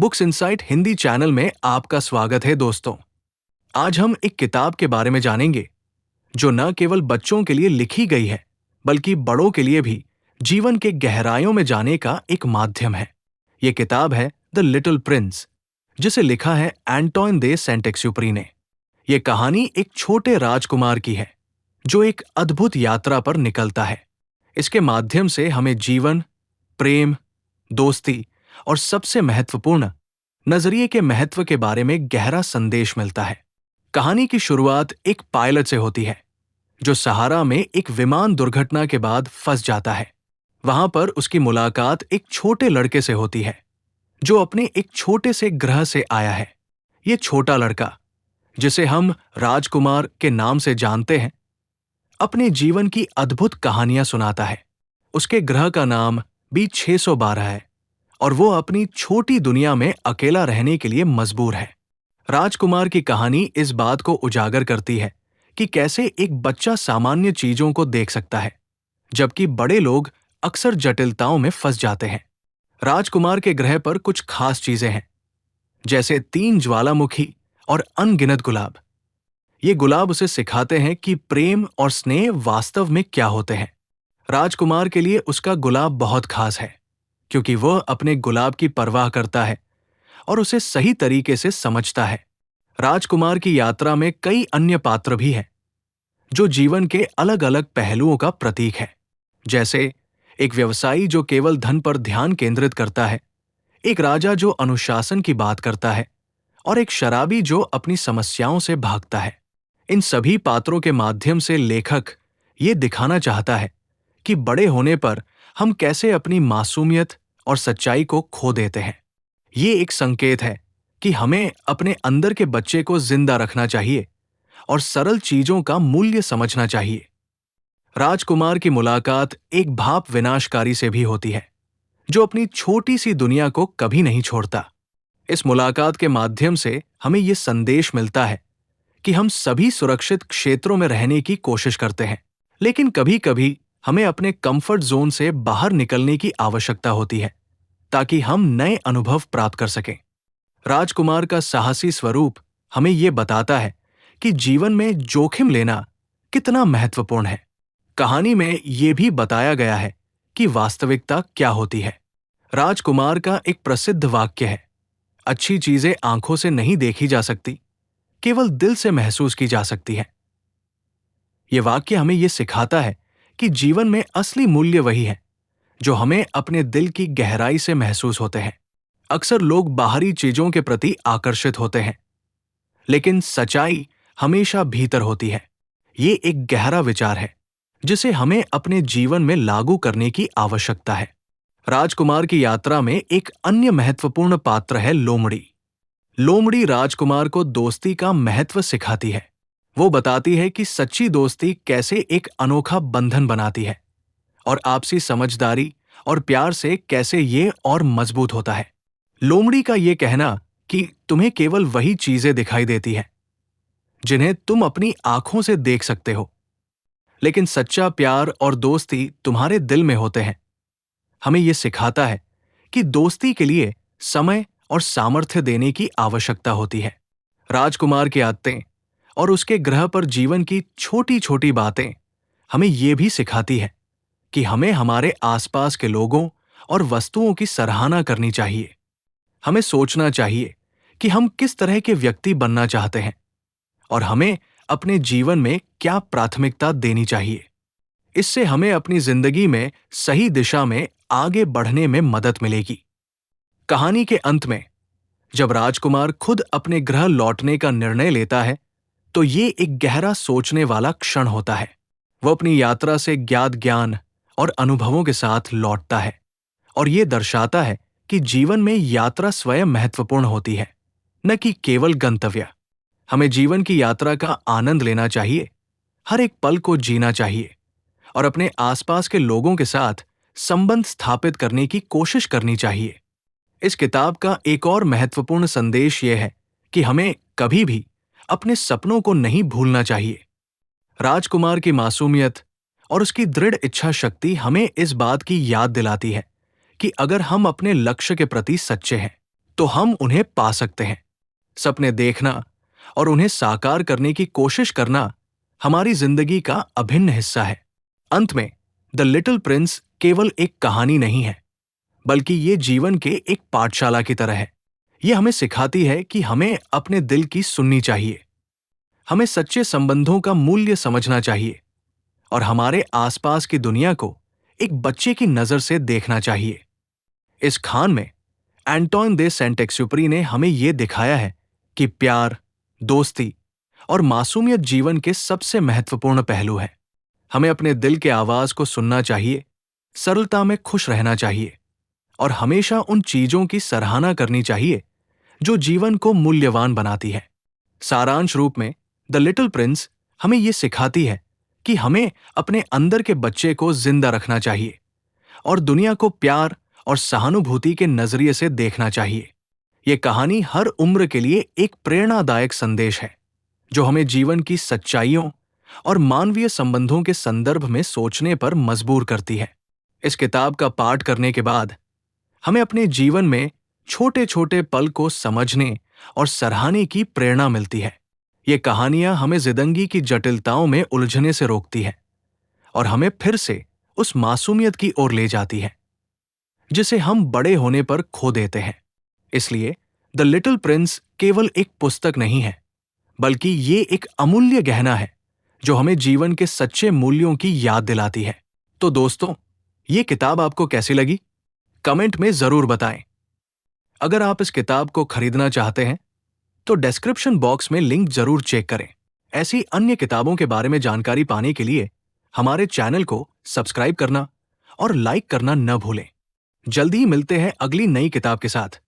Books insight Hindi channel में आपका स्वागत है दोस्तों। आज हम एक किताब के बारे में जानेंगे जो न केवल बच्चों के लिए लिखी गई है बल्कि बड़ों के लिए भी जीवन के गहराइयों में जाने का एक माध्यम है। ये किताब है द लिटिल प्रिंस, जिसे लिखा है एंटोइन दे सेंट-एक्सुपेरी ने। यह कहानी एक छोटे राजकुमार की है जो एक अद्भुत यात्रा पर निकलता है। इसके माध्यम से हमें जीवन, प्रेम, दोस्ती और सबसे महत्वपूर्ण नजरिए के महत्व के बारे में गहरा संदेश मिलता है। कहानी की शुरुआत एक पायलट से होती है जो सहारा में एक विमान दुर्घटना के बाद फंस जाता है। वहां पर उसकी मुलाकात एक छोटे लड़के से होती है जो अपने एक छोटे से ग्रह से आया है। ये छोटा लड़का, जिसे हम राजकुमार के नाम से जानते हैं, अपने जीवन की अद्भुत कहानियां सुनाता है। उसके ग्रह का नाम B612 है और वो अपनी छोटी दुनिया में अकेला रहने के लिए मजबूर है। राजकुमार की कहानी इस बात को उजागर करती है कि कैसे एक बच्चा सामान्य चीजों को देख सकता है, जबकि बड़े लोग अक्सर जटिलताओं में फंस जाते हैं। राजकुमार के ग्रह पर कुछ खास चीजें हैं, जैसे 3 ज्वालामुखी और अनगिनत गुलाब। ये गुलाब उसे सिखाते हैं कि प्रेम और स्नेह वास्तव में क्या होते हैं। राजकुमार के लिए उसका गुलाब बहुत खास है क्योंकि वह अपने गुलाब की परवाह करता है और उसे सही तरीके से समझता है। राजकुमार की यात्रा में कई अन्य पात्र भी हैं जो जीवन के अलग अलग पहलुओं का प्रतीक है, जैसे एक व्यवसायी जो केवल धन पर ध्यान केंद्रित करता है, एक राजा जो अनुशासन की बात करता है और एक शराबी जो अपनी समस्याओं से भागता है। इन सभी पात्रों के माध्यम से लेखक ये दिखाना चाहता है कि बड़े होने पर हम कैसे अपनी मासूमियत और सच्चाई को खो देते हैं। ये एक संकेत है कि हमें अपने अंदर के बच्चे को जिंदा रखना चाहिए और सरल चीजों का मूल्य समझना चाहिए। राजकुमार की मुलाकात एक भाप विनाशकारी से भी होती है जो अपनी छोटी सी दुनिया को कभी नहीं छोड़ता। इस मुलाकात के माध्यम से हमें ये संदेश मिलता है कि हम सभी सुरक्षित क्षेत्रों में रहने की कोशिश करते हैं, लेकिन कभी-कभी हमें अपने कंफर्ट जोन से बाहर निकलने की आवश्यकता होती है ताकि हम नए अनुभव प्राप्त कर सकें। राजकुमार का साहसी स्वरूप हमें यह बताता है कि जीवन में जोखिम लेना कितना महत्वपूर्ण है। कहानी में यह भी बताया गया है कि वास्तविकता क्या होती है। राजकुमार का एक प्रसिद्ध वाक्य है, अच्छी चीजें आंखों से नहीं देखी जा सकती, केवल दिल से महसूस की जा सकती है। यह वाक्य हमें यह सिखाता है कि जीवन में असली मूल्य वही है जो हमें अपने दिल की गहराई से महसूस होते हैं। अक्सर लोग बाहरी चीजों के प्रति आकर्षित होते हैं, लेकिन सच्चाई हमेशा भीतर होती है। ये एक गहरा विचार है जिसे हमें अपने जीवन में लागू करने की आवश्यकता है। राजकुमार की यात्रा में एक अन्य महत्वपूर्ण पात्र है लोमड़ी। लोमड़ी राजकुमार को दोस्ती का महत्व सिखाती है। वो बताती है कि सच्ची दोस्ती कैसे एक अनोखा बंधन बनाती है और आपसी समझदारी और प्यार से कैसे ये और मजबूत होता है। लोमड़ी का ये कहना कि तुम्हें केवल वही चीजें दिखाई देती हैं जिन्हें तुम अपनी आंखों से देख सकते हो, लेकिन सच्चा प्यार और दोस्ती तुम्हारे दिल में होते हैं, हमें यह सिखाता है कि दोस्ती के लिए समय और सामर्थ्य देने की आवश्यकता होती है। राजकुमार की आदतें और उसके ग्रह पर जीवन की छोटी छोटी बातें हमें यह भी सिखाती है कि हमें हमारे आसपास के लोगों और वस्तुओं की सराहना करनी चाहिए। हमें सोचना चाहिए कि हम किस तरह के व्यक्ति बनना चाहते हैं और हमें अपने जीवन में क्या प्राथमिकता देनी चाहिए। इससे हमें अपनी जिंदगी में सही दिशा में आगे बढ़ने में मदद मिलेगी। कहानी के अंत में जब राजकुमार खुद अपने ग्रह लौटने का निर्णय लेता है तो ये एक गहरा सोचने वाला क्षण होता है। वो अपनी यात्रा से ज्ञात ज्ञान और अनुभवों के साथ लौटता है और ये दर्शाता है कि जीवन में यात्रा स्वयं महत्वपूर्ण होती है, न कि केवल गंतव्य। हमें जीवन की यात्रा का आनंद लेना चाहिए, हर एक पल को जीना चाहिए और अपने आसपास के लोगों के साथ संबंध स्थापित करने की कोशिश करनी चाहिए। इस किताब का एक और महत्वपूर्ण संदेश यह है कि हमें कभी भी अपने सपनों को नहीं भूलना चाहिए। राजकुमार की मासूमियत और उसकी दृढ़ इच्छा शक्ति हमें इस बात की याद दिलाती है कि अगर हम अपने लक्ष्य के प्रति सच्चे हैं तो हम उन्हें पा सकते हैं। सपने देखना और उन्हें साकार करने की कोशिश करना हमारी जिंदगी का अभिन्न हिस्सा है। अंत में द लिटिल प्रिंस केवल एक कहानी नहीं है, बल्कि ये जीवन के एक पाठशाला की तरह है। ये हमें सिखाती है कि हमें अपने दिल की सुननी चाहिए, हमें सच्चे संबंधों का मूल्य समझना चाहिए और हमारे आसपास की दुनिया को एक बच्चे की नजर से देखना चाहिए। इस खान में एंटोइन दे सेंट एक्सुपरी ने हमें यह दिखाया है कि प्यार, दोस्ती और मासूमियत जीवन के सबसे महत्वपूर्ण पहलू हैं। हमें अपने दिल के आवाज को सुनना चाहिए, सरलता में खुश रहना चाहिए और हमेशा उन चीजों की सराहना करनी चाहिए जो जीवन को मूल्यवान बनाती है। सारांश रूप में द लिटिल प्रिंस हमें यह सिखाती है कि हमें अपने अंदर के बच्चे को जिंदा रखना चाहिए और दुनिया को प्यार और सहानुभूति के नजरिए से देखना चाहिए। यह कहानी हर उम्र के लिए एक प्रेरणादायक संदेश है जो हमें जीवन की सच्चाइयों और मानवीय संबंधों के संदर्भ में सोचने पर मजबूर करती है। इस किताब का पाठ करने के बाद हमें अपने जीवन में छोटे छोटे पल को समझने और सराहने की प्रेरणा मिलती है। ये कहानियां हमें जिंदगी की जटिलताओं में उलझने से रोकती है और हमें फिर से उस मासूमियत की ओर ले जाती है जिसे हम बड़े होने पर खो देते हैं। इसलिए द लिटिल प्रिंस केवल एक पुस्तक नहीं है, बल्कि ये एक अमूल्य गहना है जो हमें जीवन के सच्चे मूल्यों की याद दिलाती है। तो दोस्तों, ये किताब आपको कैसी लगी? कमेंट में जरूर बताएं। अगर आप इस किताब को खरीदना चाहते हैं तो डिस्क्रिप्शन बॉक्स में लिंक जरूर चेक करें। ऐसी अन्य किताबों के बारे में जानकारी पाने के लिए हमारे चैनल को सब्सक्राइब करना और लाइक करना न भूलें। जल्दी ही मिलते हैं अगली नई किताब के साथ।